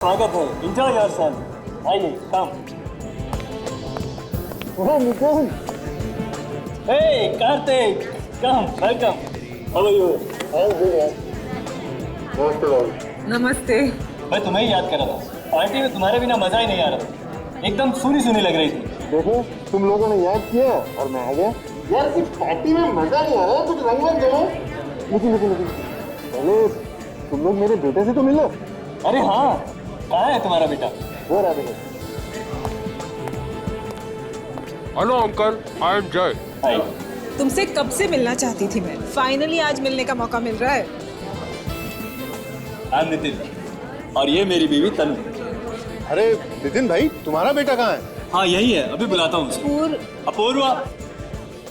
स्वागत है। Enjoy yourself. आइए, come. Oh Mukund, hey Kartik, come, welcome. How are you? नमस्ते। मैं तुम्हें ही याद कर रहा था। पार्टी में तुम्हारे बिना मजा ही नहीं आ रहा। एकदम सूनी सूनी लग रही थी। देखो, तुम लोगों ने याद किया और मैं आ गया। यार इस पार्टी में मजा नहीं आ रहा, कुछ रंग मत दो। लेकिन पहले तुम लोग मेरे बेटे से तो मिलो। अरे हाँ, कहाँ है तुम्हारा बेटा? वो रहा देखो। हेलो अंकल, आई एम जय। हाय। तुमसे कब से मिलना चाहती थी मैं। फाइनली आज मिलने का मौका मिल रहा है। आई एम नितिन और ये मेरी बीवी तनु। अरे नितिन भाई, तुम्हारा बेटा कहाँ है? हाँ यही है, अभी बुलाता हूँ उसको। अपूर्वा।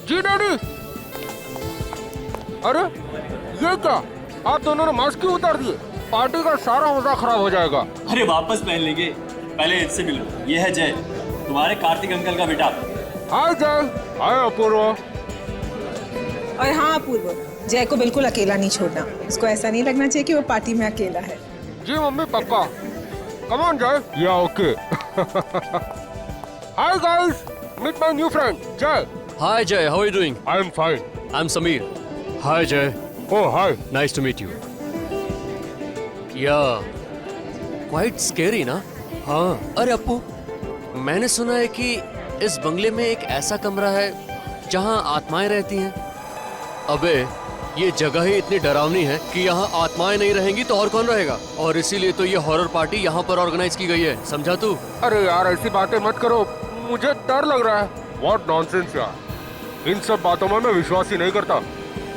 जी डैडी। अरे ये क्या, आप दोनों ने मास्क क्यों उतार दिए? पार्टी का सारा मजा खराब हो जाएगा। अरे वापस पहन लेंगे, पहले इससे मिलो। ये है जय, तुम्हारे कार्तिक अंकल का बेटा। हाय जय। हाय अपूर्वा। और हाँ अपूर्व, जय को बिल्कुल अकेला नहीं छोड़ना। उसको ऐसा नहीं लगना चाहिए कि वो पार्टी में अकेला है। जी मम्मी पक्का। कम on Jay. Yeah okay. Hi guys, meet my new friend Jay. Hi Jay, how are you doing? I am fine. I'm Sameer. Hi Jay, oh hi. nice to meet you. Yeah, quite scary ना? हाँ। अरे अप्पू, मैंने सुना है कि इस बंगले में एक ऐसा कमरा है जहाँ आत्माएं रहती हैं। अबे, ये जगह ही इतनी डरावनी है कि यहाँ आत्माएं नहीं रहेंगी तो और कौन रहेगा? और इसीलिए तो ये हॉरर पार्टी यहाँ पर ऑर्गेनाइज की गई है, समझा तू? अरे यार ऐसी बातें मत करो, मुझे डर लग रहा है। व्हाट नॉनसेंस यार, इन सब बातों में मैं विश्वास ही नहीं करता।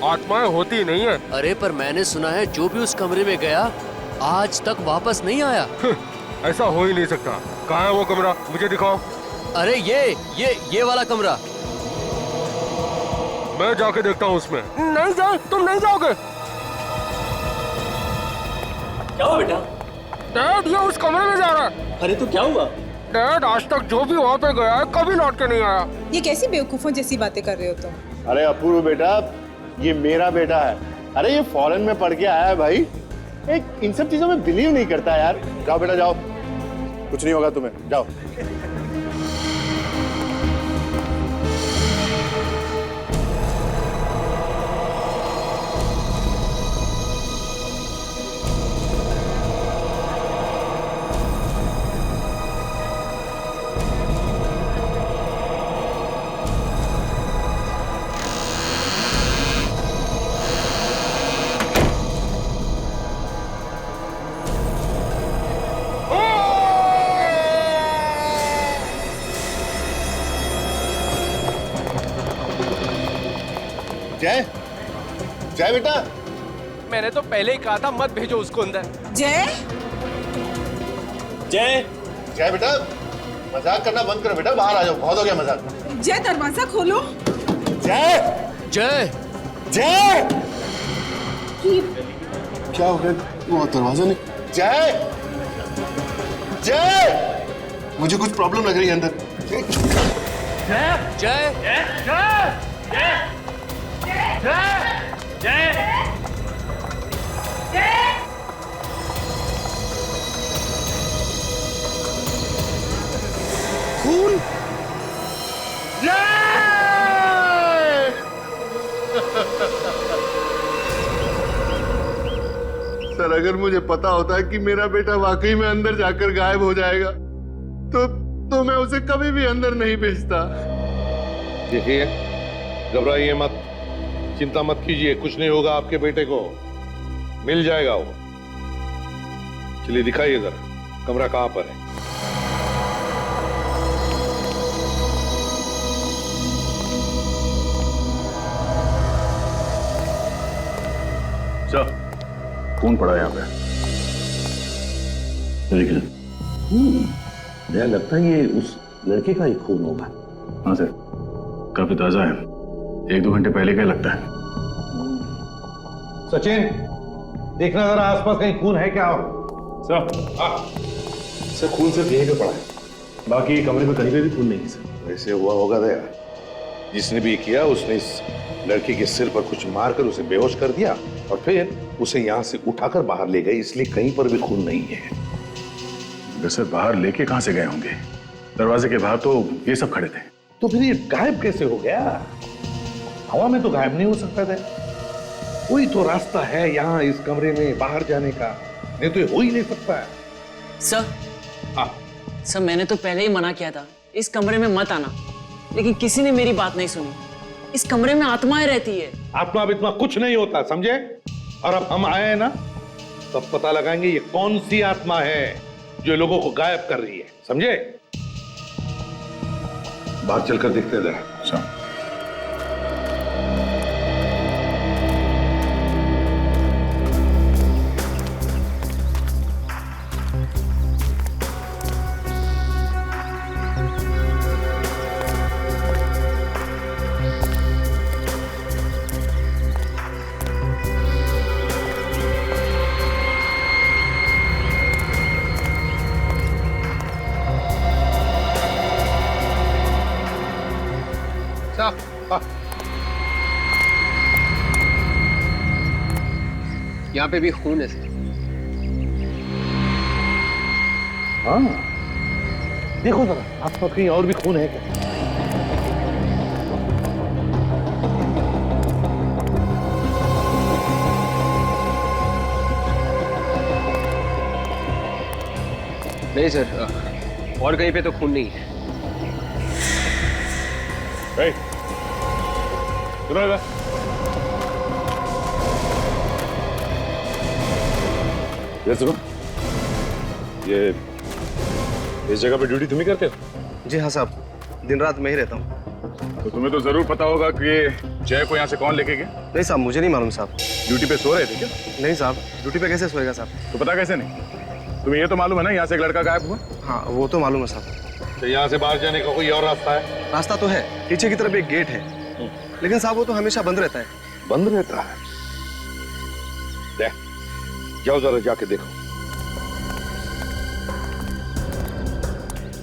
आत्माएं होती ही नहीं है। अरे पर मैंने सुना है जो भी उस कमरे में गया आज तक वापस नहीं आया। ऐसा हो ही नहीं सकता। कहाँ है वो कमरा, मुझे दिखाओ। अरे ये वाला कमरा। मैं जाके देखता हूँ उसमें। नहीं जाए, तुम नहीं जाओगे। क्या हुआ बेटा? डैड ये उस कमरे में जा रहा है। अरे तो क्या हुआ? डैड आज तक जो भी वहाँ पे गया है कभी लौट के नहीं आया। ये कैसी बेवकूफों जैसी बातें कर रहे हो तुम? अरे अपूर्व बेटा, ये मेरा बेटा है। अरे ये फॉरेन में पढ़ के आया है भाई। एक इन सब चीजों में बिलीव नहीं करता यार। जाओ बेटा जाओ, कुछ नहीं होगा तुम्हें, जाओ। जय, जय बेटा। मैंने तो पहले ही कहा था मत भेजो उसको अंदर। जय, जय। जय बेटा, मजाक करना बंद करो बेटा, बाहर आ जाओ, बहुत हो गया मजाक। जय दरवाजा खोलो। जय, जय, जय। क्या हो गया? वो दरवाजा नहीं। जय, जय, मुझे कुछ प्रॉब्लम लग रही है अंदर। जय, खून। सर अगर मुझे पता होता कि मेरा बेटा वाकई में अंदर जाकर गायब हो जाएगा तो मैं उसे कभी भी अंदर नहीं भेजता। देखिए, घबराइए मत, चिंता मत कीजिए, कुछ नहीं होगा आपके बेटे को, मिल जाएगा वो। चलिए दिखाइए जरा, कमरा कहाँ पर है? सर, खून पड़ा यहाँ पे। देखिए, मुझे लगता है ये उस लड़के का ही खून होगा। हाँ सर, काफी ताजा है, 1-2 घंटे पहले का लगता है। सचिन, देखना जरा आसपास कहीं खून है क्या? सर, हाँ सर, खून सिर्फ यहीं पे पड़ा है, बाकी कमरे में कहीं पे भी खून नहीं है सर। वैसे हुआ होगा दया, जिसने भी किया उसने इस लड़की के सिर पर कुछ मारकर उसे बेहोश कर दिया और फिर उसे यहाँ से उठाकर बाहर ले गए, इसलिए कहीं पर भी खून नहीं है। मगर सर बाहर लेके कहां से गए होंगे? दरवाजे के बाहर तो ये सब खड़े थे। तो फिर ये गायब कैसे हो गया? हवा में तो गायब नहीं हो सकता था। कोई तो रास्ता है यहाँ इस कमरे में बाहर जाने का, नहीं तो ये हो ही नहीं सकता है। सर, हाँ सर मैंने तो पहले ही मना किया था इस कमरे में मत आना, लेकिन किसी ने मेरी बात नहीं सुनी। इस कमरे में आत्माएं रहती है। आत्मा बित्मा कुछ नहीं होता, समझे? और अब हम आए हैं ना, तब पता लगाएंगे ये कौन सी आत्मा है जो लोगों को गायब कर रही है, समझे? बाहर चलकर देखते हैं। अच्छा। यहाँ पे भी खून है सर। हाँ, देखो जरा आपका कहीं और भी खून है क्या? नहीं सर, और कहीं पे तो खून नहीं है। सुनो इधर। ये सुनो, ये इस जगह पे ड्यूटी तुम ही करते हो? जी हाँ साहब, दिन रात मैं ही रहता हूँ। तो तुम्हें तो जरूर पता होगा कि जय को यहाँ से कौन लेके गया? नहीं साहब, मुझे नहीं मालूम साहब। ड्यूटी पे सो रहे थे क्या? नहीं साहब, ड्यूटी पे कैसे सोएगा साहब? तो पता कैसे नहीं? तुम्हें ये तो मालूम है ना यहाँ से एक लड़का गायब हुआ? हाँ वो तो मालूम है साहब। तो यहाँ से बाहर जाने का कोई और रास्ता है? रास्ता तो है, पीछे की तरफ एक गेट है, लेकिन साहब वो तो हमेशा बंद रहता है। बंद रहता है? जाओ जरा जाके देखो।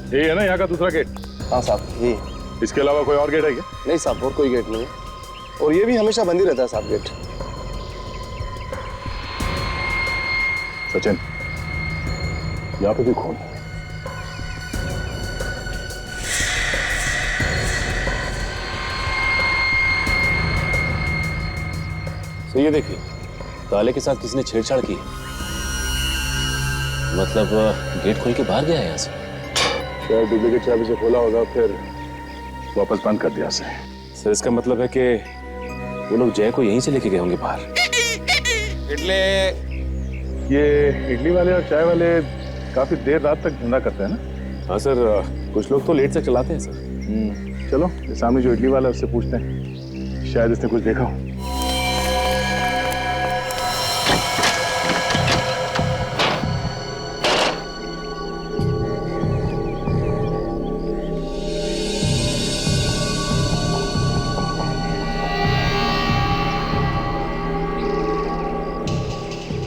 ये है ना यहाँ का दूसरा गेट? हाँ साहब, ये। इसके अलावा कोई और गेट है क्या? नहीं साहब, और कोई गेट नहीं है, और ये भी हमेशा बंद ही रहता है साहब गेट। सचिन, यहाँ पे भी खून है। तो ये देखिए, ताले के साथ किसी ने छेड़छाड़ की। मतलब गेट खोल के बाहर गया है यहाँ से। शायद डुप्लीकेट चाबी से खोला होगा, फिर वापस बंद कर दिया सर। सर इसका मतलब है कि वो लोग जय को यहीं से लेके गए होंगे बाहर। इडली। ये इडली वाले और चाय वाले काफी देर रात तक धंधा करते हैं ना? हाँ सर, कुछ लोग तो लेट तक चलाते हैं सर। चलो ये सामने जो इडली वाला है उससे पूछते हैं, शायद इसने कुछ देखा हो।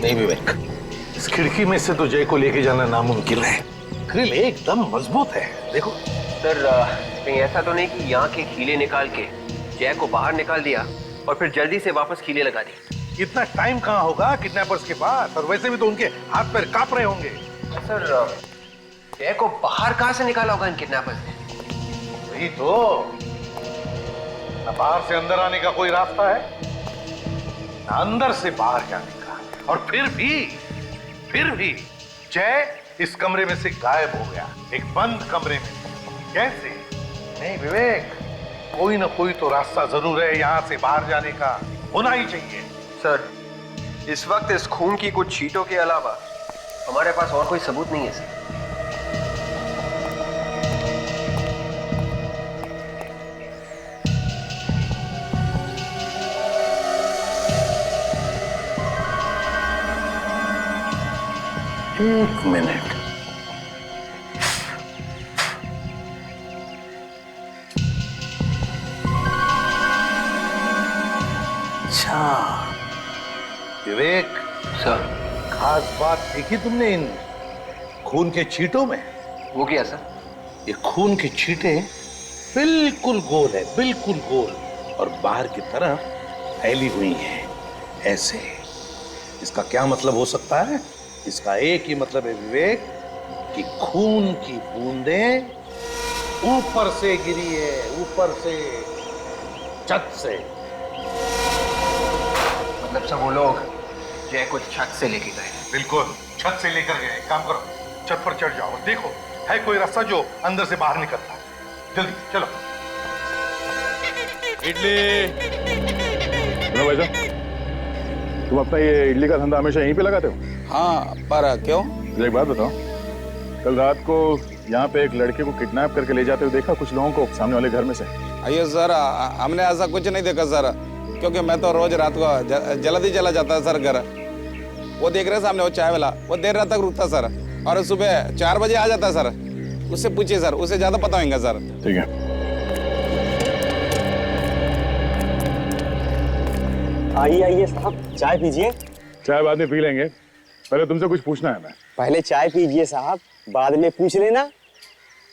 नहीं विवेक, इस खिड़की में से तो जय को लेके जाना नामुमकिन है। ग्रिल एकदम मजबूत है, देखो। सर कहीं ऐसा तो नहीं कि यहाँ के कीले निकाल के जय को बाहर निकाल दिया और फिर जल्दी से वापस कीले लगा दी? इतना टाइम कहाँ होगा किडनैपर्स के पास, और वैसे भी तो उनके हाथ पैर कांप रहे होंगे। सर जय को बाहर कहाँ से निकाला होगा इन किडनैपर्स ने? वही तो, ना बाहर से अंदर आने का कोई रास्ता है, ना अंदर से बाहर जाने का। और फिर भी जय इस कमरे में से गायब हो गया, एक बंद कमरे में। कैसे? नहीं विवेक, कोई ना कोई तो रास्ता जरूर है यहाँ से बाहर जाने का, होना ही चाहिए। सर इस वक्त इस खून की कुछ छींटों के अलावा हमारे पास और कोई सबूत नहीं है सर। एक मिनट, अच्छा विवेक सर, खास बात देखी तुमने इन खून के छींटों में? वो क्या सर? ये खून के छींटे बिल्कुल गोल है, बिल्कुल गोल, और बाहर की तरफ फैली हुई है ऐसे। इसका क्या मतलब हो सकता है? इसका एक ही मतलब है विवेक, कि खून की बूंदें ऊपर से गिरी है, ऊपर से, छत से। मतलब सब वो लोग जय को छत से लेके गए? बिल्कुल, छत से लेकर गए। काम करो, छत पर चढ़ जाओ, देखो है कोई रास्ता जो अंदर से बाहर निकलता है। जल्दी चलो। इडली। भाई साहब, तुम अपना ये इडली का धंधा हमेशा यहीं पे लगाते हो? हाँ, पर क्यों? मुझे एक बात बताओ, कल रात को यहाँ पे एक लड़के को किडनैप करके ले जाते हुए देखा कुछ लोगों को सामने वाले घर में से? अयो सर, हमने ऐसा कुछ नहीं देखा सर, क्योंकि मैं तो रोज रात को जल्दी चला जाता है सर घर। वो देख रहे सामने वो चाय वाला, वो देर रात तक रुकता सर, और सुबह 4 बजे आ जाता सर। उससे पूछिए सर, उसे ज्यादा पता होगा सर। ठीक है। आइए आइए साहब, चाय पीजिए। चाय बाद में पी लेंगे, पहले तुमसे कुछ पूछना है। मैं पहले चाय पीजिए साहब, बाद में पूछ लेना।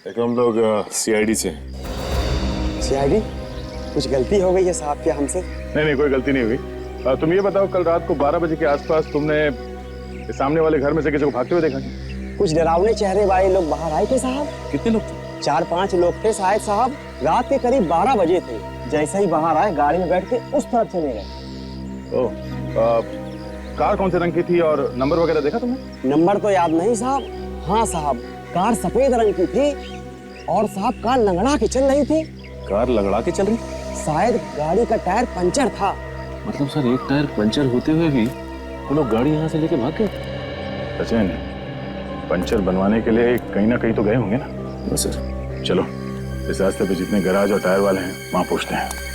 देखो हम लोग सीआईडी से। सीआईडी? कुछ गलती हो गई है साहब क्या हमसे? नहीं, कोई गलती नहीं हुई। तुम ये बताओ, कल रात को 12 बजे के आसपास तुमने सामने वाले घर में से किसी को भागते हुए देखा? कुछ डरावने चेहरे वाले लोग बाहर आए थे साहब। कितने लोग थे? 4-5 लोग थे शायद साहब। रात के करीब 12 बजे थे। जैसे ही बाहर आए, गाड़ी में बैठ के उस तरफ चले गए। कार कौन से रंग की थी और नंबर वगैरह देखा तुमने? नंबर तो याद नहीं साहब। हाँ साहब, कार सफेद रंग की थी और साहब कार लंगड़ा के चल रही थी। कार लंगड़ा के चल रही? शायद गाड़ी का टायर पंचर था। मतलब सर, एक टायर पंचर होते हुए भी वो लोग गाड़ी यहाँ से लेके भाग गए? सचिन, पंचर बनवाने के लिए कहीं ना कहीं तो गए होंगे ना? सर चलो, इस रास्ते पे जितने गैराज और टायर वाले हैं वहां पूछते हैं।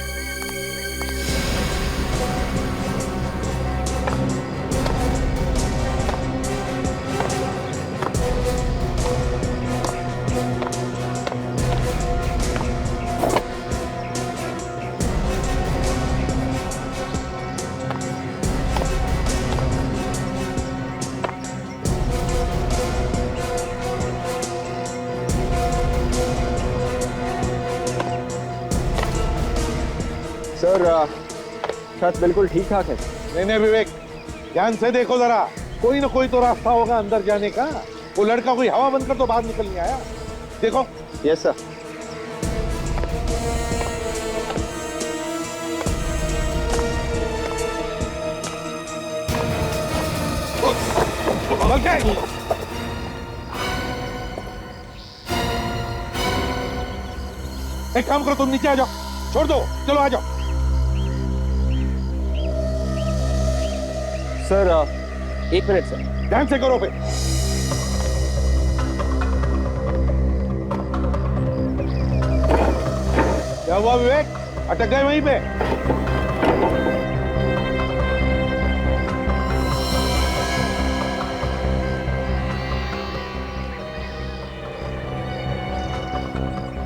सर, छत बिल्कुल ठीक ठाक है। नहीं विवेक, ध्यान से देखो जरा, कोई ना कोई तो रास्ता होगा अंदर जाने का। वो लड़का कोई हवा बंद कर तो बाहर निकल नहीं आया। देखो। Yes sir. एक काम करो, तुम नीचे आ जाओ, छोड़ दो, चलो आ जाओ। Sir 1 minute sir. ध्यान से करो पे। क्या हुआ विवेक, अटक गए वहीं पे?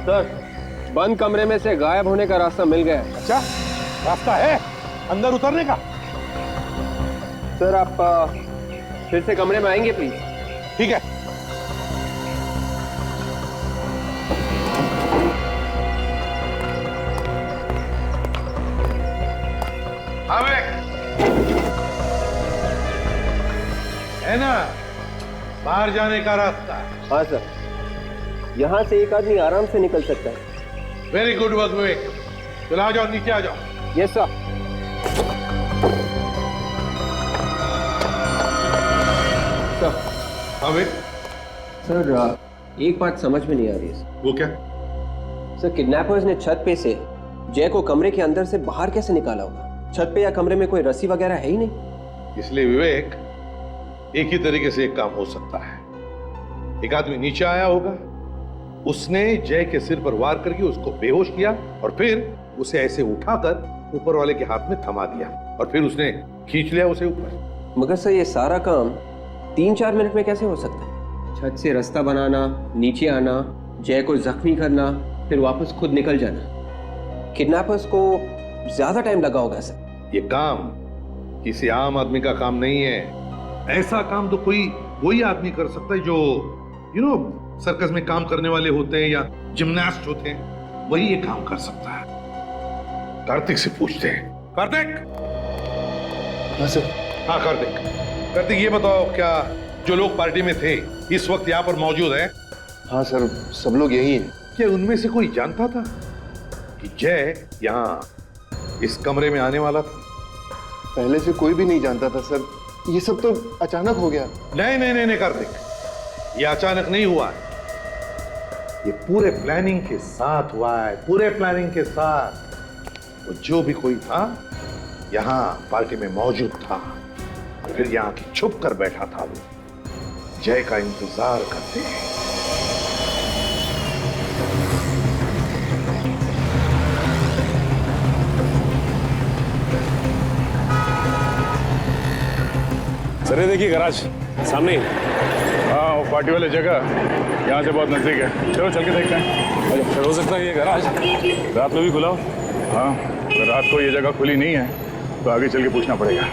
सर, बंद कमरे में से गायब होने का रास्ता मिल गया। अच्छा, रास्ता है अंदर उतरने का? सर आप फिर से कमरे में आएंगे प्लीज? ठीक है। हाँ है ना बाहर जाने का रास्ता? हाँ सर, यहाँ से एक आदमी आराम से निकल सकता है। वेरी गुड वर्क विवेक। चलो आ जाओ, नीचे आ जाओ। Yes sir. हाँ विवेक। सर एक बात समझ में नहीं आ रही है। वो क्या? सर, किडनैपर्स ने छत पे से जय को कमरे के अंदर से बाहर कैसे निकाला होगा? छत पे या कमरे में कोई रस्सी वगैरह है ही नहीं। इसलिए विवेक, एक ही तरीके से एक काम हो सकता है। एक आदमी नीचे आया होगा, उसने जय के सिर पर वार करके उसको बेहोश किया और फिर उसे ऐसे उठाकर ऊपर वाले के हाथ में थमा दिया और फिर उसने खींच लिया उसे ऊपर। मगर सर, ये सारा काम 3-4 मिनट में कैसे हो सकता है? छत से रास्ता बनाना, नीचे आना, जय को जख्मी करना, फिर वापस खुद निकल जाना। किडनैपर्स को ज्यादा टाइम लगा होगा सर। ये काम किसी आम आदमी का काम नहीं है। ऐसा काम तो कोई वही आदमी कर सकता है जो सर्कस में काम करने वाले होते हैं या जिम्नास्ट होते हैं, वही ये काम कर सकता है। कार्तिक से पूछते हैं। कार्तिक। हाँ सर। हाँ कार्तिक, ये बताओ, क्या जो लोग पार्टी में थे इस वक्त यहाँ पर मौजूद हैं? हाँ सर, सब लोग यही हैं। क्या उनमें से कोई जानता था कि जय यहाँ इस कमरे में आने वाला था? पहले से कोई भी नहीं जानता था सर, ये सब तो अचानक हो गया। नहीं नहीं नहीं नहीं कार्तिक, ये अचानक नहीं हुआ है, ये पूरे प्लानिंग के साथ हुआ है, पूरे प्लानिंग के साथ। वो जो भी कोई था यहाँ पार्टी में मौजूद था, फिर यहाँ की छुप कर बैठा था, वो जय का इंतजार करते हैं। सर ये देखिए गैराज सामने ही। हाँ वो पार्टी वाली जगह यहाँ से बहुत नजदीक है, चलो चल के देखते हैं। सर हो सकता है ये गैराज रात में भी खुला हो। हाँ अगर रात को ये जगह खुली नहीं है तो आगे चल के पूछना पड़ेगा।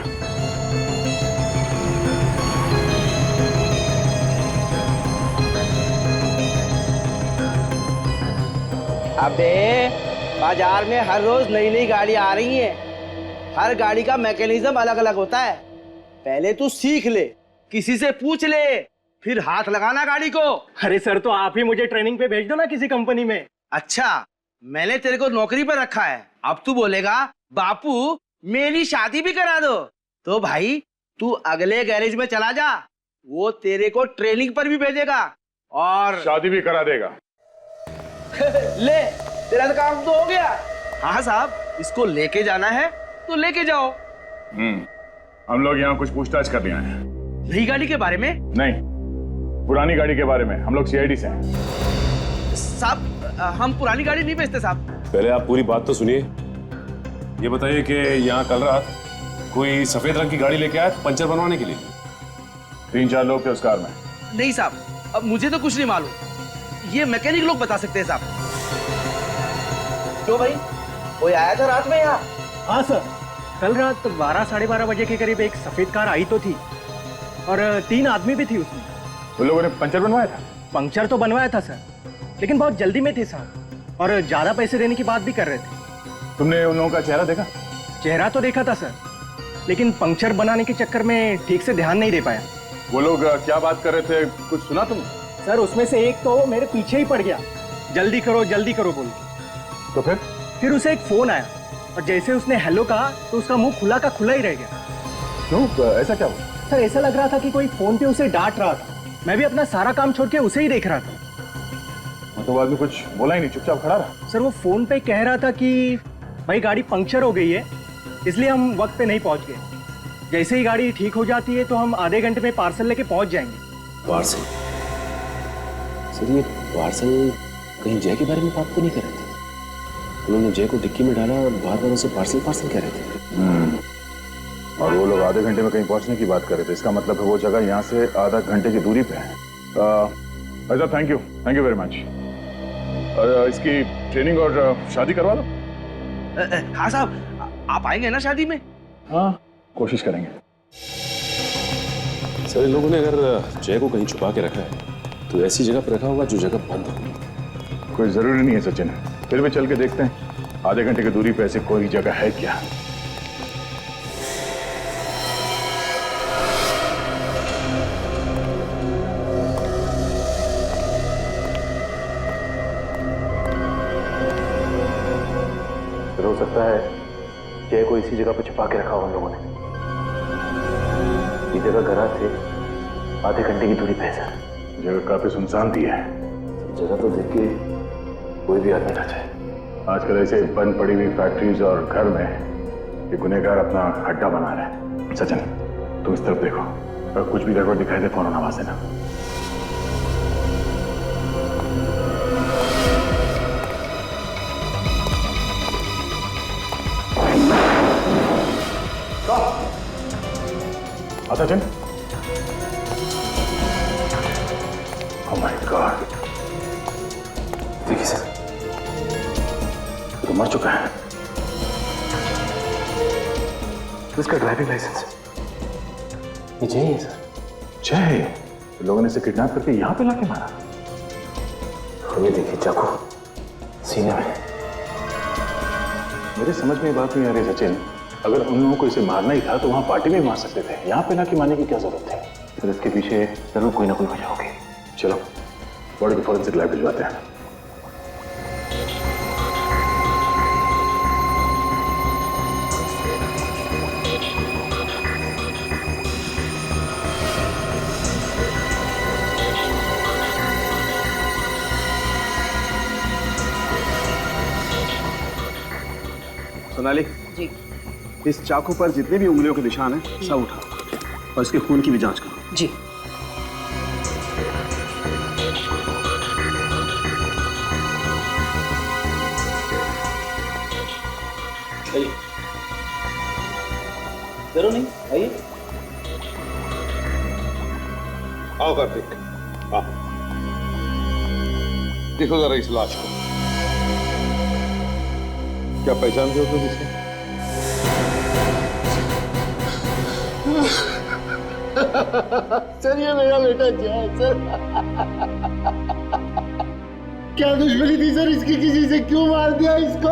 अबे बाजार में हर रोज नई नई गाड़ी आ रही है, हर गाड़ी का मैकेनिज्म अलग अलग होता है। पहले तू सीख ले, किसी से पूछ ले, फिर हाथ लगाना गाड़ी को। अरे सर, तो आप ही मुझे ट्रेनिंग पे भेज दो ना किसी कंपनी में। अच्छा, मैंने तेरे को नौकरी पर रखा है, अब तू बोलेगा बापू मेरी शादी भी करा दो। तो भाई तू अगले गैरेज में चला जा, वो तेरे को ट्रेनिंग पर भी भेजेगा और शादी भी करा देगा। ले तेरा तो काम तो हो गया। हाँ साहब, इसको लेके जाना है तो लेके जाओ। हम लोग यहाँ कुछ पूछताछ करने आए हैं। नई गाड़ी के बारे में? नहीं, पुरानी गाड़ी के बारे में। हम लोग सीआईडी से हैं। साहब हम पुरानी गाड़ी नहीं बेचते साहब। पहले आप पूरी बात तो सुनिए। ये बताइए कि यहाँ कल रात कोई सफेद रंग की गाड़ी लेके आया पंचर बनवाने के लिए? 3-4 लोग थे उस कार में। नहीं साहब, अब मुझे तो कुछ नहीं मालूम, ये मैकेनिक लोग बता सकते हैं साहब। क्यों भाई, कोई आया था रात में यहाँ? हाँ सर, कल रात 12-12:30 बजे के करीब एक सफेद कार आई तो थी और 3 आदमी भी थी उसमें। उन लोगों ने पंचर बनवाया था? पंक्चर तो बनवाया था सर, लेकिन बहुत जल्दी में थे साहब और ज्यादा पैसे देने की बात भी कर रहे थे। तुमने उन लोगों का चेहरा देखा? चेहरा तो देखा था सर, लेकिन पंक्चर बनाने के चक्कर में ठीक से ध्यान नहीं दे पाया। वो लोग क्या बात कर रहे थे, कुछ सुना तुम? सर उसमें से एक तो मेरे पीछे ही पड़ गया, जल्दी करो बोल के। तो फिर उसे एक फोन आया और जैसे उसने हेलो कहा तो उसका मुंह खुला का खुला ही रह गया। क्यों, ऐसा क्या हुआ? सर ऐसा लग रहा था कि कोई फोन पे उसे डांट रहा था। मैं भी अपना सारा काम छोड़ के उसे ही देख रहा था। मतलब आदमी कुछ बोला ही नहीं, चुपचाप खड़ा रहा? सर वो फोन पे कह रहा था कि भाई गाड़ी पंक्चर हो गई है, इसलिए हम वक्त पे नहीं पहुंच गए। जैसे ही गाड़ी ठीक हो जाती है तो हम आधे घंटे में पार्सल लेके पहुंच जाएंगे। पार्सल? सर ये पार्सल कहीं जय के बारे में बात तो नहीं कर रहे थे? उन्होंने जय को डिक्की में डाला और बार बार उसे पार्सल कह रहे थे। और वो लोग आधे घंटे में कहीं पहुंचने की बात कर रहे थे, इसका मतलब है वो जगह यहाँ से आधा घंटे की दूरी पे है। अच्छा, थैंक यू वेरी मच। इसकी ट्रेनिंग और शादी करवा दो। हाँ साहब, आप आएंगे ना शादी में? हाँ, कोशिश करेंगे। सर इन लोगों ने अगर जय को कहीं छुपा के रखा है तो ऐसी जगह पर रखा होगा जो जगह बंद हो। कोई जरूरी नहीं है सचिन, फिर भी चल के देखते हैं आधे घंटे की दूरी पे ऐसी कोई जगह है क्या। हो सकता है जय को इसी जगह पे छुपा के रखा हो उन लोगों ने। ये जगह घरा थे आधे घंटे की दूरी पे है सर। जगह काफी सुनसान थी है। जगह तो देख के कोई भी आदमी ना चाहे। आजकल ऐसे बंद पड़ी हुई फैक्ट्रीज और घर में ये गुनहगार अपना अड्डा बना रहे हैं। सचिन तुम इस तरफ देखो, अगर कुछ भी गड़बड़ दिखाई दे फोन आवाज देना। सचिन, ओह माय गॉड, देखिए सर तो मर चुका है। इसका ड्राइविंग लाइसेंस ये जय है सर। जय? लोगों ने इसे किडनैप करके यहाँ पे लाके मारा? हमें देखिए चाकू सीने में। मेरे समझ में ये बात नहीं आ रही सचिन, अगर उन लोगों को इसे मारना ही था तो वहां पार्टी में मार सकते थे, यहाँ पे लाके मारने की क्या जरूरत है? सर इसके पीछे जरूर कोई ना कोई वजह होगी। चलो बॉडी को फॉरेंसिक लैब भिजवाते हैं। सोनाली जी। इस चाकू पर जितने भी उंगलियों के निशान हैं सब उठाओ और इसके खून की भी जांच करो। जी। जरूर नहीं, आइए। आओ कार्तिक, आओ। देखो जरा इस लाश को, क्या पहचानते हो तुम इसे? सर ये मेरा बेटा जय सर। क्या दुश्मनी थी सर इसकी, किसी से क्यों मार दिया इसको?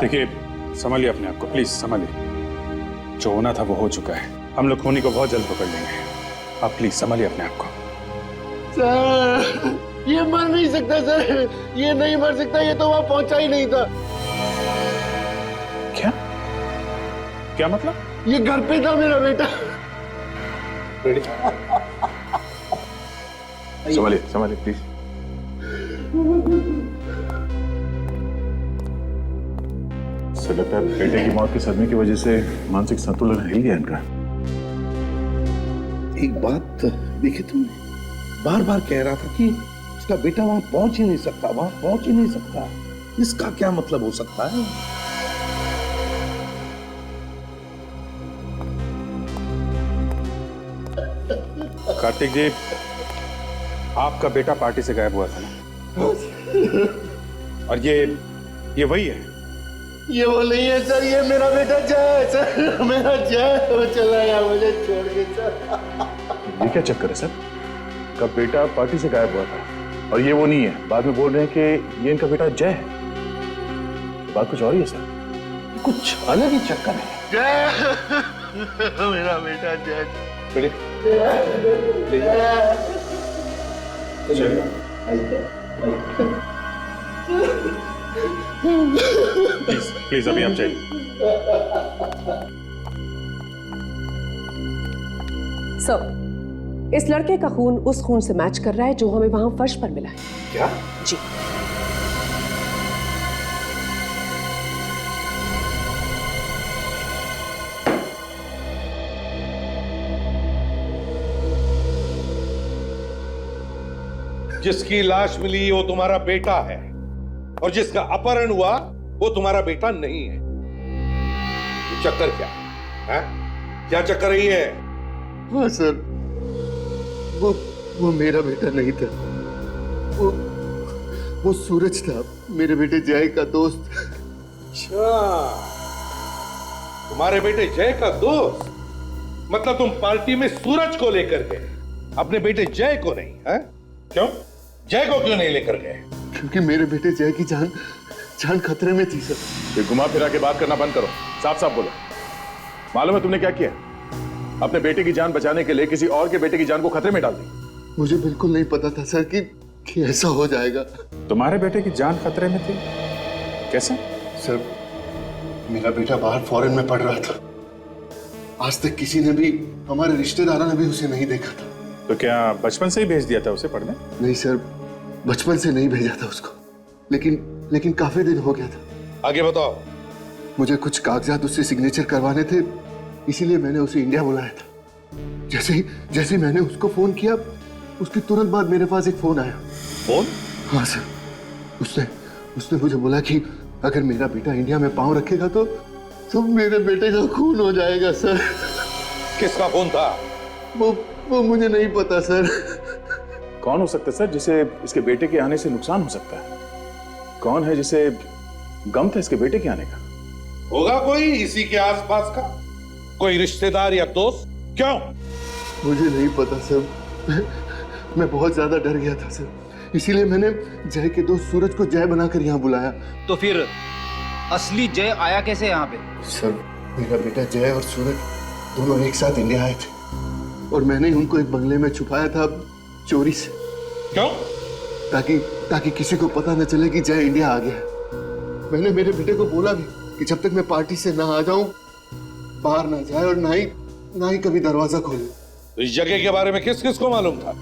देखिए संभालिए अपने आप को, प्लीज संभालिए। जो होना था वो हो चुका है, हम लोग खूनी को बहुत जल्द पकड़ लेंगे। आप प्लीज संभालिए अपने आप को। सर ये मर नहीं सकता सर, ये नहीं मर सकता, ये तो वहां पहुंचा ही नहीं था। क्या क्या मतलब? ये घर पे था मेरा बेटा। संभालिए संभालिए प्लीज। सर लगता है बेटे की मौत के सदमे की वजह से मानसिक संतुलन हिल गया इनका। एक बात देखी तुमने, बार बार कह रहा था कि इसका बेटा वहां पहुंच ही नहीं सकता, वहां पहुंच ही नहीं सकता। इसका क्या मतलब हो सकता है? कार्तिक जी, आपका बेटा पार्टी से गायब हुआ था ना? और ये वही है? ये वो नहीं है सर, ये मेरा बेटा जय है सर, मेरा जय। वो चला गया मुझे छोड़ के सर। ये क्या चक्कर है सर? का बेटा पार्टी से गायब हुआ था और ये वो नहीं है, बाद में बोल रहे हैं कि ये इनका बेटा जय है। बात कुछ और ही है सर, कुछ अलग ही चक्कर है। जय मेरा बेटा जय। प्लीज प्लीज अभी आप जाइए। सर, इस लड़के का खून उस खून से मैच कर रहा है जो हमें वहां फर्श पर मिला है। क्या? जी। जिसकी लाश मिली वो तुम्हारा बेटा है और जिसका अपहरण हुआ वो तुम्हारा बेटा नहीं है। ये चक्कर क्या है? क्या चक्कर रही है? हाँ सर, वो मेरा बेटा नहीं था, वो सूरज था, मेरे बेटे जय का दोस्त। अच्छा, तुम्हारे बेटे जय का दोस्त? मतलब तुम पार्टी में सूरज को लेकर गए, अपने बेटे जय को नहीं है? क्यों? जय को क्यों नहीं लेकर गए? क्योंकि मेरे बेटे जय की जान खतरे में थी सर। ये घुमा फिरा के बात करना बंद करो, साफ साफ बोलो। मालूम है तुमने क्या किया? अपने बेटे की जान बचाने के लिए किसी और के बेटे की जान को खतरे में डाल दी। मुझे बिल्कुल नहीं पता था सर कि ऐसा हो जाएगा। तुम्हारे बेटे की जान खतरे में थी? कैसे? सर, मेरा बेटा बाहर फॉरेन में पढ़ रहा था, आज तक किसी ने भी, हमारे रिश्तेदारों ने भी उसे नहीं देखा था। तो क्या बचपन से ही भेज दिया था उसे पढ़ने? नहीं सर, बचपन से नहीं भेजा था उसको, लेकिन काफी दिन हो गया था। आगे बताओ। मुझे कुछ कागजात उससे सिग्नेचर करवाने थे, इसीलिए मैंने उसे इंडिया बुलाया था। जैसे ही मैंने उसको फोन किया, उसके तुरंत बाद मेरे पास एक फोन आया। फोन? हाँ सर, उसने मुझे बोला कि अगर मेरा बेटा इंडिया में पांव रखेगा तो मेरे बेटे का खून हो जाएगा सर। किसका फोन था? वो मुझे नहीं पता सर। कौन हो सकता है सर जिसे इसके बेटे के आने से नुकसान हो सकता है? कौन है जिसे गम था इसके बेटे के आने का? होगा कोई इसी के आसपास का, कोई रिश्तेदार या दोस्त। क्यों? मुझे नहीं पता सर, मैं बहुत ज्यादा डर गया था सर, इसीलिए मैंने जय के दोस्त सूरज को जय बनाकर यहाँ बुलाया। तो फिर असली जय आया कैसे यहाँ पे? सर, मेरा बेटा जय और सूरज दोनों एक साथ इंडिया आए थे और मैंने उनको एक बंगले में छुपाया था चोरी से। क्यों? ताकि किसी को पता न चले कि जय इंडिया आ गया। मैंने मेरे बेटे को बोला भी कि जब तक मैं पार्टी से ना आ जाऊं बाहर ना जाए और ना ही कभी दरवाजा खोले। तो इस जगह के बारे में किस किस को मालूम था?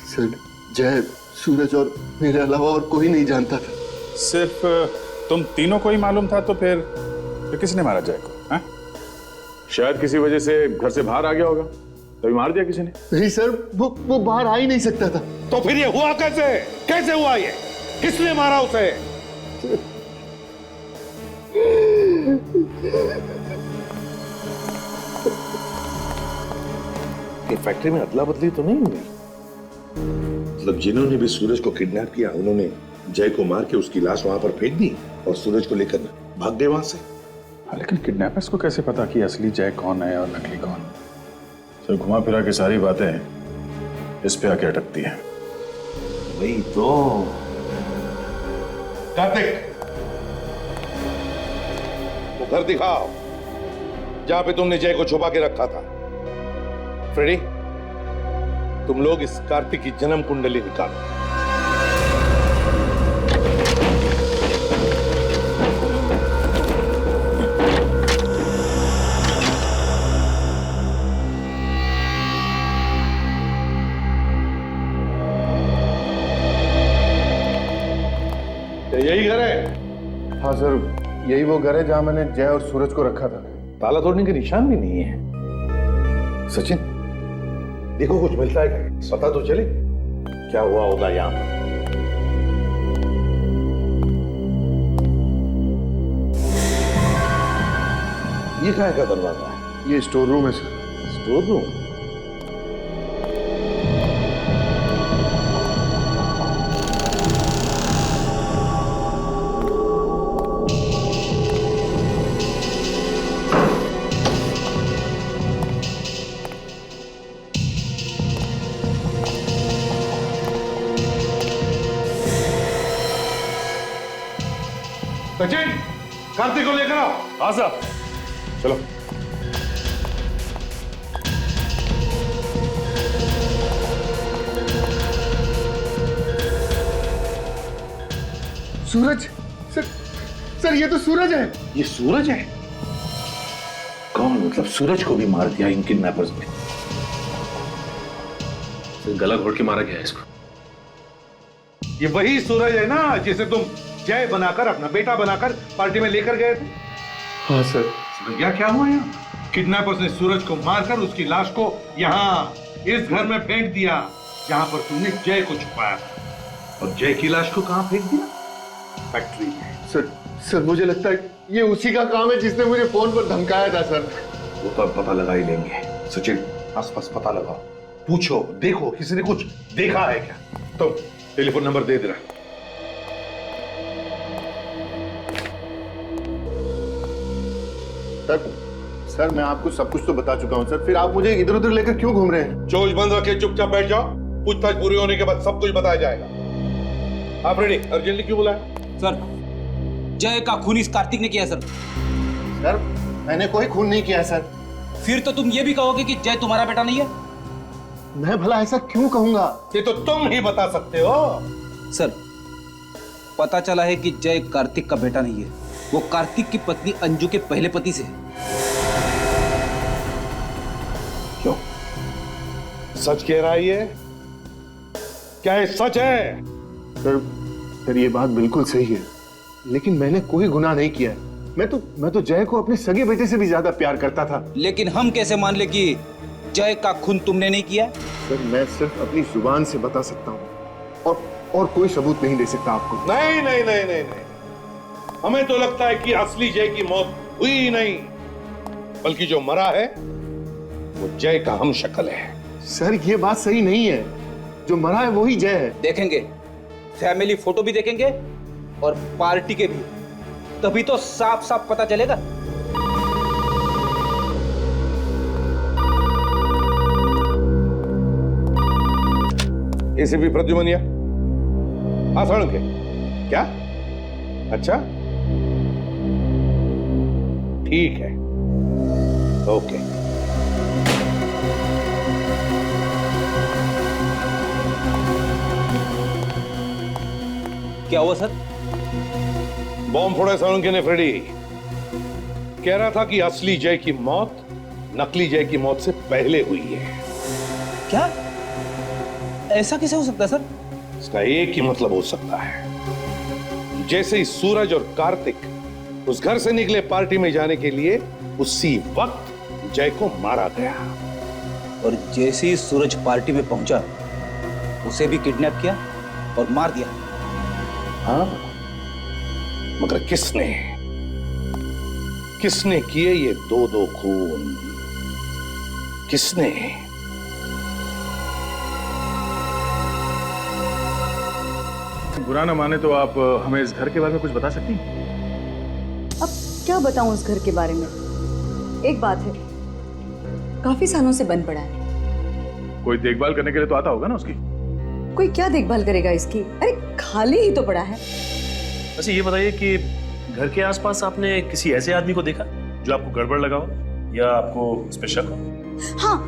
सर, जय, सूरज और मेरे अलावा और कोई नहीं जानता था। सिर्फ तुम तीनों को ही मालूम था? तो फिर किसने मारा जय को? हाँ? शायद किसी वजह से घर से बाहर आ गया होगा, तभी मार दिया किसी ने। नहीं सर, वो बाहर आ ही नहीं सकता था। तो फिर ये हुआ कैसे? कैसे हुआ ये? किसने मारा उसे? ये फैक्ट्री में अदला बदली तो नहीं हुई? मतलब जिन्होंने भी सूरज को किडनैप किया उन्होंने जय को मार के उसकी लाश वहां पर फेंक दी और सूरज को लेकर भाग गए वहां से। हाँ, लेकिन किडनैपर्स को कैसे पता कि असली जय कौन है और नकली कौन? तो घुमा फिरा के सारी बातें इस पे आके अटकती हैं। वही तो। कार्तिक, वो घर दिखाओ जहां पे तुमने जय को छुपा के रखा था। फ्रेडी, तुम लोग इस कार्तिक की जन्म कुंडली निकालो। यही घर है? हाँ सर, यही वो घर है जहां मैंने जय और सूरज को रखा था। ताला तोड़ने के निशान भी नहीं है। सचिन, देखो कुछ मिलता है क्या? पता तो चले क्या हुआ होगा यहाँ पर। ये क्या का दरवाजा है? ये स्टोर रूम है sir. Store room? Sachin, Kartik को लेकर आओ। हाँ साहब, चलो। सूरज? सर ये तो सूरज है। ये सूरज है? कौन? मतलब सूरज को भी मार दिया इन किडनैपर्स ने? गला घोट के मारा गया इसको। ये वही सूरज है ना जिसे तुम जय बनाकर, अपना बेटा बनाकर पार्टी में लेकर गए थे? हाँ सर। भैया क्या हुआ यहाँ? किडनैपर्स ने सूरज को मारकर उसकी लाश को यहाँ इस घर में फेंक दिया जहां पर तुमने जय को छुपाया था। और जय की लाश को कहां फेंक दिया? फैक्ट्री में। सर मुझे लगता है ये उसी का काम है जिसने मुझे फोन पर धमकाया था सर। वो तो अब पता लगा ही लेंगे। सचिन, आसपास पता लगाओ, पूछो, देखो किसी ने कुछ देखा है क्या? तो टेलीफोन नंबर दे दे रहा। सर मैं आपको सब कुछ तो बता चुका हूं सर, फिर आप मुझे इधर उधर लेकर क्यों घूम रहे हैं? चोच बंद रखे चुपचाप बैठ जाओ, पूछताछ पूरी होने के बाद सब कुछ बताया जाएगा। आप रेडी? अर्जेंटली क्यों बुलाया? सर, जय का खून इस कार्तिक ने किया सर। सर मैंने कोई खून नहीं किया सर। फिर तो तुम ये भी कहोगे कि जय तुम्हारा बेटा नहीं है? मैं भला ऐसा क्यों कहूंगा? ये तो तुम ही बता सकते हो। सर, पता चला है कि जय कार्तिक का बेटा नहीं है, वो कार्तिक की पत्नी अंजू के पहले पति से है। क्यों? सच कह रहा है ये? क्या ये सच है? सर ये बात बिल्कुल सही है, लेकिन मैंने कोई गुनाह नहीं किया है। मैं तो जय को अपने सगे बेटे से भी ज्यादा प्यार करता था। लेकिन हम कैसे मान ले कि जय का खून तुमने नहीं किया? सर मैं सिर्फ अपनी जुबान से बता सकता हूँ और कोई सबूत नहीं दे सकता आपको। नहीं नहीं नहीं नहीं नहीं, हमें तो लगता है कि असली जय की मौत हुई ही नहीं, बल्कि जो मरा है वो जय का हम शक्ल है। सर ये बात सही नहीं है, जो मरा है वही जय है। देखेंगे, फैमिली फोटो भी देखेंगे और पार्टी के भी, तभी तो साफ साफ पता चलेगा। एसीपी प्रद्युमनिया, आसान के क्या? अच्छा ठीक है, ओके। क्या हुआ सर? बॉम्ब फोड़ा सोलंकी ने फ्रेडी। कह रहा था कि असली जय की मौत नकली जय की मौत से पहले हुई है। क्या? ऐसा कैसे हो सकता है सर? इसका एक ही मतलब हो सकता है, जैसे ही सूरज और कार्तिक उस घर से निकले पार्टी में जाने के लिए, उसी वक्त जय को मारा गया। और जैसे ही सूरज पार्टी में पहुंचा, उसे भी किडनैप किया और मार दिया। हाँ, मगर किसने किए ये दो खून? किसने? बुरा ना माने तो आप हमें इस घर के बारे में कुछ बता सकती हैं? अब क्या बताऊं उस घर के बारे में? एक बात है, काफी सालों से बंद पड़ा है। कोई देखभाल करने के लिए तो आता होगा ना उसकी? कोई क्या देखभाल करेगा इसकी? अरे खाली ही तो पड़ा है। वैसे ये बताइए कि घर के आसपास आपने किसी ऐसे आदमी को देखा जो आपको गड़बड़ लगा हो या आपको उस पे शक हो? हाँ,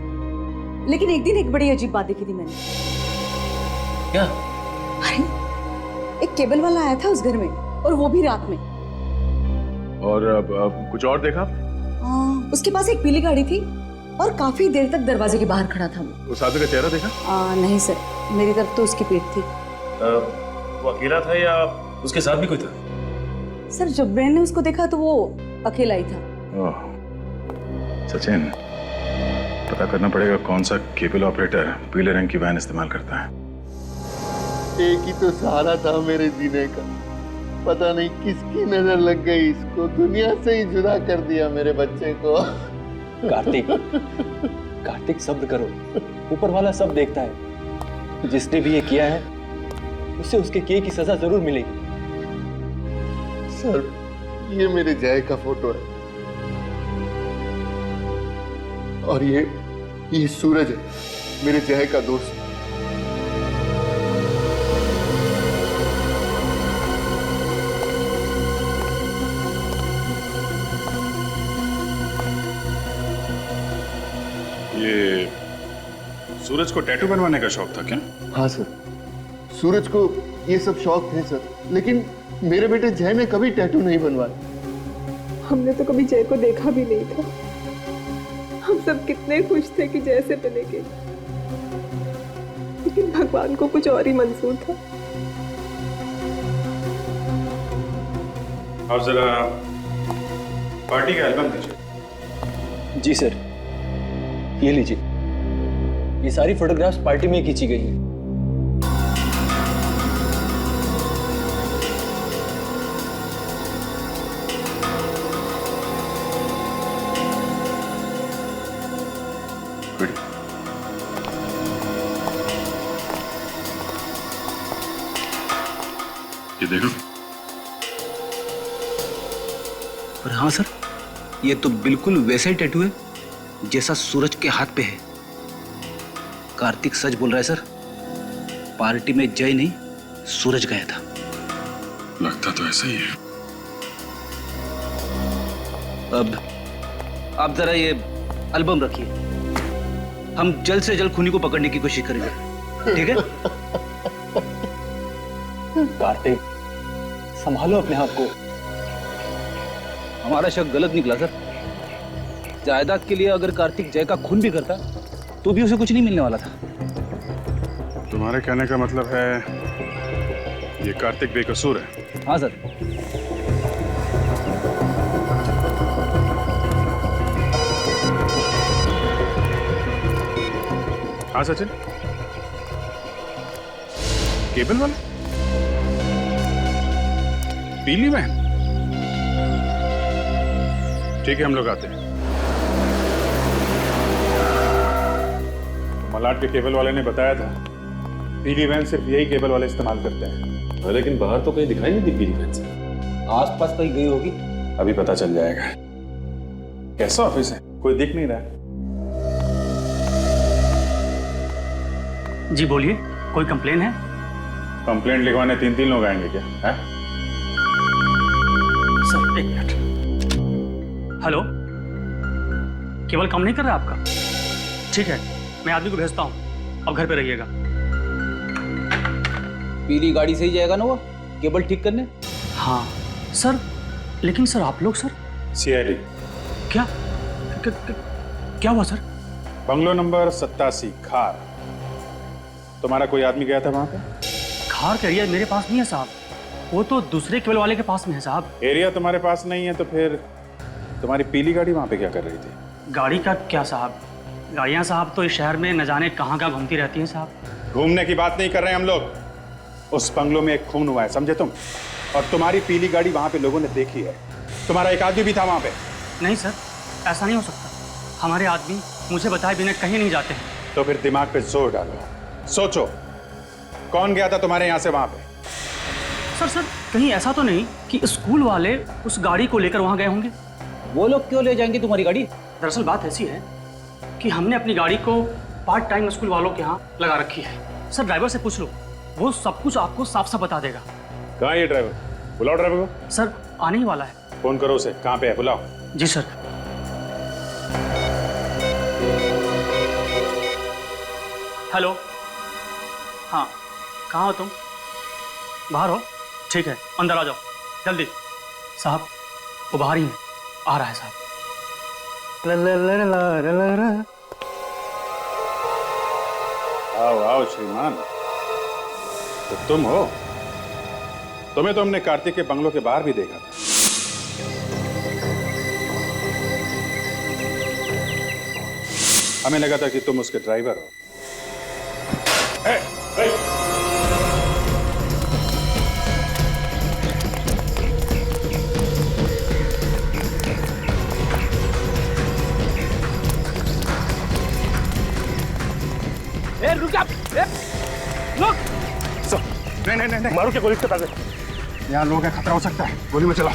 लेकिन एक दिन एक बड़ी अजीब बात देखी थी मैंने। क्या? अरे एक केबल वाला आया था उस घर में, और वो भी रात में। और अब कुछ और देखा? उसके पास एक पीली गाड़ी थी और काफी देर तक दरवाजे के बाहर खड़ा था वो। उस आदमी का चेहरा देखा? नहीं सर, मेरी तरफ तो उसकी पीठ थी। वो अकेला था या उसके साथ भी कोई था? सर जब मैंने उसको देखा तो वो अकेला ही था। ओह, सचिन, पता करना पड़ेगा कौन सा केबल ऑपरेटर पीले रंग की वैन इस्तेमाल करता है। एक ही तो सहारा था मेरे जीने का, पता नहीं किसकी नजर लग गई, इसको दुनिया से ही जुदा कर दिया मेरे बच्चे को। कार्तिक सब्र करो, ऊपर वाला सब देखता है। जिसने भी ये किया है उसे उसके किए की सजा जरूर मिलेगी। सर, ये मेरे जय का फोटो है और ये सूरज है, मेरे जय का दोस्त। ये सूरज को टैटू बनवाने का शौक था क्या? हाँ सर, सूरज को ये सब शौक थे सर, लेकिन मेरे बेटे जय ने कभी टैटू नहीं बनवाया। हमने तो कभी जय को देखा भी नहीं था। हम सब कितने खुश थे कि जय से मिलेंगे, लेकिन भगवान को कुछ और ही मंजूर था। आप जरा पार्टी का एल्बम दीजिए। जी सर, ये लीजिए। ये सारी फोटोग्राफ्स पार्टी में खींची गई हैं। ये देखो। पर हाँ सर, ये तो बिल्कुल वैसा ही टैटू है जैसा सूरज के हाथ पे है। कार्तिक सच बोल रहा है सर, पार्टी में जय नहीं सूरज गया था। लगता तो ऐसा ही है। अब आप जरा ये एल्बम रखिए, हम जल्द से जल्द खूनी को पकड़ने की कोशिश करेंगे, ठीक है? कार्तिक, संभालो अपने आप को। हमारा शक गलत निकला सर। जायदाद के लिए अगर कार्तिक जय का खून भी करता तो भी उसे कुछ नहीं मिलने वाला था। तुम्हारे कहने का मतलब है ये कार्तिक बेकसूर है? हाँ सर। हाँ सचिन, केबल वाला पीली वैन? ठीक है, हम लोग आते हैं। मलाड के केबल वाले ने बताया था पीली वैन सिर्फ यही केबल वाले इस्तेमाल करते हैं। लेकिन बाहर तो कहीं दिखाई नहीं दी पीली वैन से। आसपास कहीं गई होगी। अभी पता चल जाएगा। कैसा ऑफिस है? कोई दिख नहीं रहा। जी बोलिए, कोई कंप्लेन है? कंप्लेंट लिखवाने 3 लोग आएंगे क्या? है? सर एक मिनट। हेलो, केवल काम नहीं कर रहा आपका? ठीक है, मैं आदमी को भेजता हूँ, अब घर पे रहिएगा। पीली गाड़ी से ही जाएगा ना वो? केबल ठीक करने? हाँ सर, लेकिन सर आप लोग सर सीआईडी। क्या क्या हुआ सर? बंगलो नंबर 87 खार। तुम्हारा कोई आदमी गया था वहां पे? खार का एरिया मेरे पास नहीं है साहब, वो तो दूसरे केबल वाले के पास में है साहब। एरिया तुम्हारे पास नहीं है तो फिर तुम्हारी पीली गाड़ी वहां पे क्या कर रही थी? गाड़ी का क्या साहब, गाड़ियाँ साहब तो इस शहर में न जाने कहाँ कहाँ घूमती रहती हैं साहब। घूमने की बात नहीं कर रहे हैं हम लोग। उस बंगलो में एक खून हुआ है, समझे तुम? और तुम्हारी पीली गाड़ी वहां पे लोगों ने देखी है। तुम्हारा एक आदमी भी था वहां पे। नहीं सर, ऐसा नहीं हो सकता। हमारे आदमी मुझे बताए बिना कहीं नहीं जाते हैं। तो फिर दिमाग पे जोर डालो, सोचो कौन गया था तुम्हारे यहाँ से वहां पे? सर कहीं ऐसा तो नहीं कि स्कूल वाले उस गाड़ी को लेकर वहां गए होंगे? वो लोग क्यों ले जाएंगे तुम्हारी गाड़ी? दरअसल बात ऐसी है कि हमने अपनी गाड़ी को पार्ट टाइम स्कूल वालों के यहाँ लगा रखी है। सर ड्राइवर से पूछ लो, वो सब कुछ आपको साफ साफ बता देगा। कहाँ है ये ड्राइवर? बुलाओ ड्राइवर को। सर आने ही वाला है। फोन करो उसे, कहाँ पे है बुलाओ। जी सर। हेलो, हाँ कहाँ हो तुम? बाहर हो? ठीक है अंदर आ जाओ जल्दी। साहब वो बाहर ही है, आ रहा है साहब। आओ आओ श्रीमान, तो तुम हो? तुम्हें तो हमने कार्तिक के बंगलों के बाहर भी देखा था। हमें लगा था कि तुम उसके ड्राइवर हो। रुक जा, रुक। नहीं मारो क्या गोली के पास? यहाँ लोग हैं, खतरा हो सकता है, गोली में चला।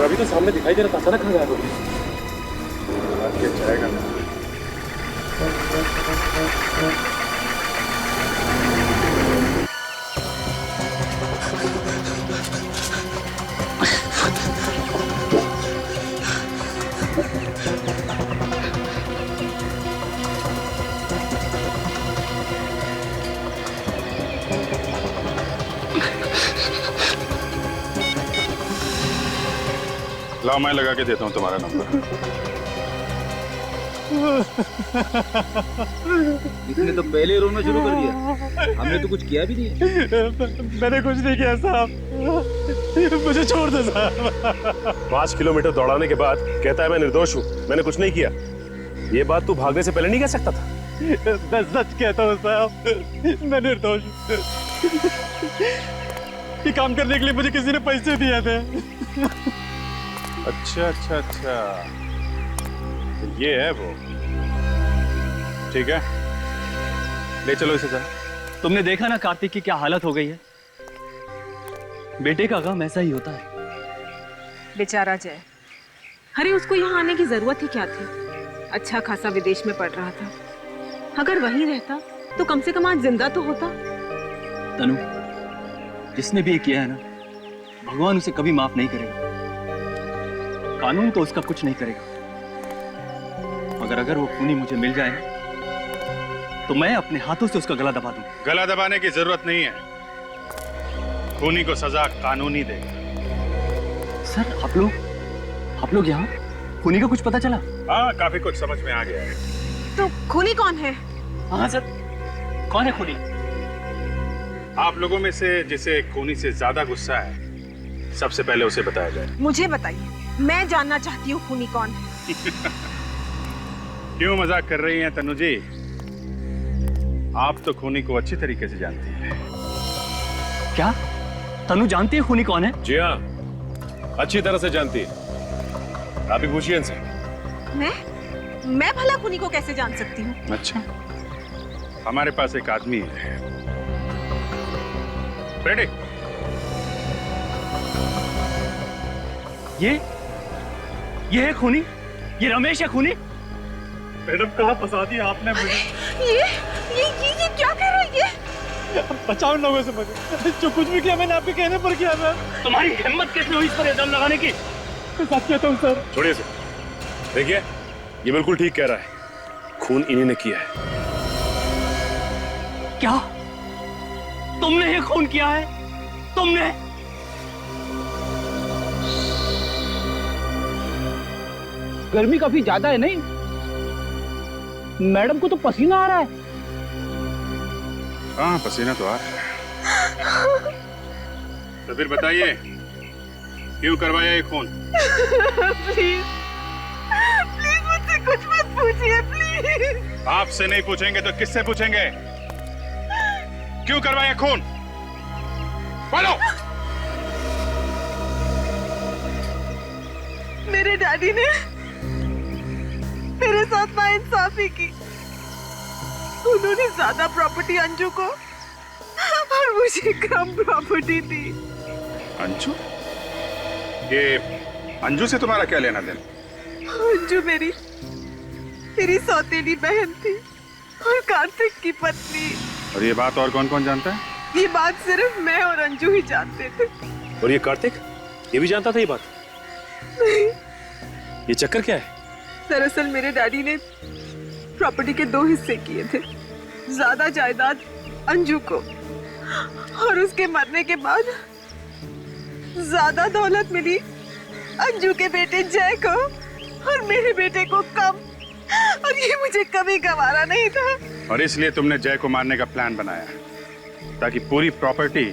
अभी तो सामने दिखाई दे रहा था, अचानक कहाँ गायब हो गई? जाएगा ना। लाओ मैं लगा के देता हूँ तुम्हारा नंबर। इसने तो पहले रोना शुरू कर दिया, हमने तो कुछ किया भी नहीं है। मैंने कुछ नहीं किया साहब, मुझे छोड़ दो साहब। 5 किलोमीटर दौड़ाने के बाद कहता है मैं निर्दोष हूँ, मैंने कुछ नहीं किया। ये बात तू भागने से पहले नहीं कह सकता था? मैं सच कहता हूँ साहब, मैं निर्दोष हूँ। ये काम करने के लिए मुझे किसी ने पैसे दिए थे। अच्छा अच्छा अच्छा, तो ये है वो। ठीक है, ले चलो इसे। तुमने देखा ना कार्तिक की क्या हालत हो गई है। बेटे का गम ऐसा ही होता है। बेचारा जय, अरे उसको यहाँ आने की जरूरत ही क्या थी? अच्छा खासा विदेश में पढ़ रहा था, अगर वहीं रहता तो कम से कम आज जिंदा तो होता। तनु, जिसने भी ये किया है ना, भगवान उसे कभी माफ नहीं करेगा। कानून तो उसका कुछ नहीं करेगा, मगर अगर वो खूनी मुझे मिल जाए तो मैं अपने हाथों से उसका गला दबा दूं। गला दबाने की जरूरत नहीं है, खूनी को सजा कानून ही देगा। सर आप लोग यहाँ? खूनी का कुछ पता चला? हाँ, काफी कुछ समझ में आ गया है। तो खूनी कौन है? हाँ सर, कौन है खूनी? आप लोगों में से जिसे खूनी से ज्यादा गुस्सा है, सबसे पहले उसे बताया जाए। मुझे बताइए, मैं जानना चाहती हूँ खूनी कौन है। क्यों मजाक कर रही हैं तनु जी? आप तो खूनी को अच्छी तरीके से जानती हैं। क्या तनु जानती है खूनी कौन है? जी हाँ, अच्छी तरह से जानती है। आप ही पूछिए इनसे। मैं भला खूनी को कैसे जान सकती हूँ? अच्छा, हमारे पास एक आदमी है। रेडी? ये है खूनी? ये रमेश है खूनी? मैडम कहाँ फंसा दिया आपने मुझे? ये क्या कह रहा है ये? बचाओ इन लोगों से मुझे। जो कुछ भी किया मैंने आपके कहने पर किया सर। तुम्हारी हिम्मत कैसे हुई इस पर इल्जाम लगाने की? मैं सच कहता हूँ सर। छोड़िए इसे। देखिए ये बिल्कुल ठीक कह रहा है, खून इन्हीं ने किया है। क्या तुमने ये खून किया है? तुमने? गर्मी काफी ज्यादा है नहीं? मैडम को तो पसीना आ रहा है। हाँ पसीना तो आ रहा है। तो फिर बताइए क्यों करवाया ये खून? प्लीज प्लीज मुझसे कुछ मत पूछिए प्लीज। आपसे नहीं पूछेंगे तो किससे पूछेंगे? क्यों करवाया खून? बोलो। मेरे डैडी ने मेरे साथ नाइंसाफी की। उन्होंने ज्यादा प्रॉपर्टी अंजू को और मुझे कम प्रॉपर्टी दी। अंजू? ये अंजू से तुम्हारा क्या लेना देना? अंजू मेरी सौतेली बहन थी और कार्तिक की पत्नी। और ये बात और कौन कौन जानता है? ये बात सिर्फ मैं और अंजू ही जानते थे। और ये कार्तिक ये भी जानता था ये बात? नहीं। ये चक्कर क्या है? दरअसल मेरे डैडी ने प्रॉपर्टी के 2 हिस्से किए थे। ज्यादा जायदाद अंजू को और उसके मरने के बाद ज्यादा दौलत मिली अंजू के बेटे जय को और मेरे बेटे को कम। और ये मुझे कभी गवारा नहीं था। और इसलिए तुमने जय को मारने का प्लान बनाया ताकि पूरी प्रॉपर्टी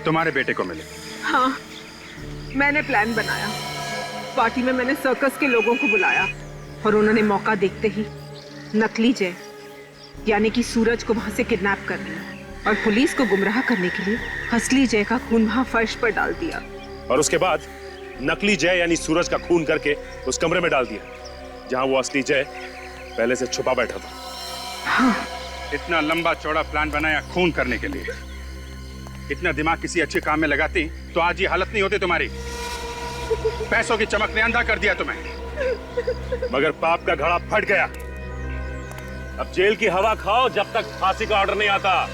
तुम्हारे बेटे को मिले। हाँ मैंने प्लान बनाया। पार्टी में मैंने सर्कस के लोगों को बुलाया और उन्होंने मौका देखते ही नकली जय यानी कि सूरज को वहां से किडनैप कर लिया और पुलिस को गुमराह करने के लिए असली जय का खून वहां फर्श पर डाल दिया। और उसके बाद नकली जय यानी सूरज का खून करके उस कमरे में डाल दिया जहां वो असली जय पहले से छुपा बैठा था। हाँ। इतना लंबा चौड़ा प्लान बनाया खून करने के लिए। इतना दिमाग किसी अच्छे काम में लगाती तो आज ये हालत नहीं होती तुम्हारी। पैसों की चमक ने अंधा कर दिया तुम्हें। मगर पाप का घड़ा फट गया। अब जेल की हवा खाओ जब तक फांसी का ऑर्डर नहीं आता।